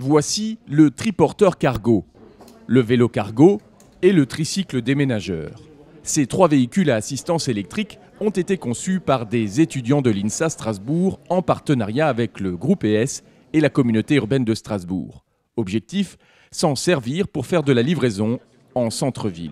Voici le triporteur cargo, le vélo cargo et le tricycle déménageur. Ces 3 véhicules à assistance électrique ont été conçus par des étudiants de l'INSA Strasbourg en partenariat avec le groupe ES et la communauté urbaine de Strasbourg. Objectif, s'en servir pour faire de la livraison en centre-ville.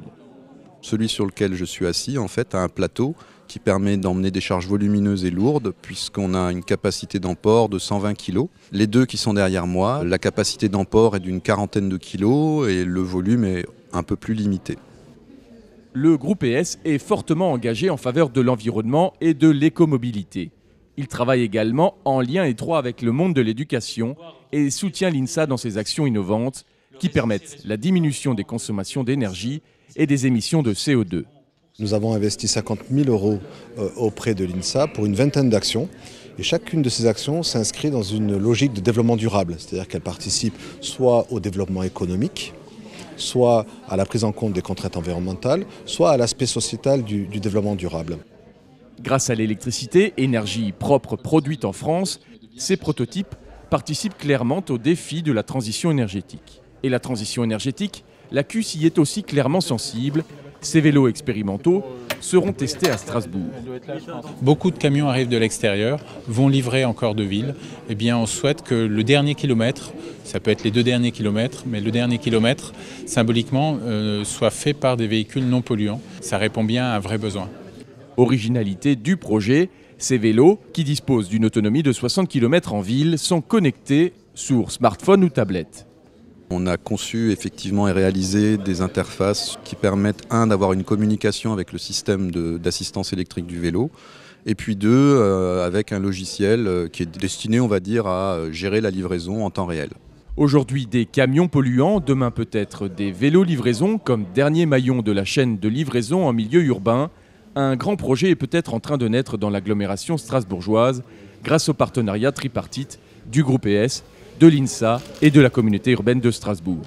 Celui sur lequel je suis assis, en fait, a un plateau qui permet d'emmener des charges volumineuses et lourdes puisqu'on a une capacité d'emport de 120 kg. Les deux qui sont derrière moi, la capacité d'emport est d'une quarantaine de kilos et le volume est un peu plus limité. Le groupe ES est fortement engagé en faveur de l'environnement et de l'écomobilité. Il travaille également en lien étroit avec le monde de l'éducation et soutient l'INSA dans ses actions innovantes qui permettent la diminution des consommations d'énergie et des émissions de CO2. Nous avons investi 50 000 € auprès de l'INSA pour une vingtaine d'actions. Et chacune de ces actions s'inscrit dans une logique de développement durable, c'est-à-dire qu'elle participe soit au développement économique, soit à la prise en compte des contraintes environnementales, soit à l'aspect sociétal du développement durable. Grâce à l'électricité, énergie propre produite en France, ces prototypes participent clairement au défi de la transition énergétique. Et la transition énergétique, la CUS y est aussi clairement sensible. Ces vélos expérimentaux seront testés à Strasbourg. Beaucoup de camions arrivent de l'extérieur, vont livrer en corps de ville. Eh bien, on souhaite que le dernier kilomètre, ça peut être les 2 derniers kilomètres, mais le dernier kilomètre, symboliquement, soit fait par des véhicules non polluants. Ça répond bien à un vrai besoin. Originalité du projet, ces vélos, qui disposent d'une autonomie de 60 km en ville, sont connectés sur smartphone ou tablette. On a conçu effectivement et réalisé des interfaces qui permettent, d'avoir une communication avec le système d'assistance électrique du vélo, et puis 2, avec un logiciel qui est destiné, on va dire, à gérer la livraison en temps réel. Aujourd'hui, des camions polluants, demain peut-être des vélos livraison, comme dernier maillon de la chaîne de livraison en milieu urbain. Un grand projet est peut-être en train de naître dans l'agglomération strasbourgeoise grâce au partenariat tripartite du groupe ES, de l'INSA et de la communauté urbaine de Strasbourg.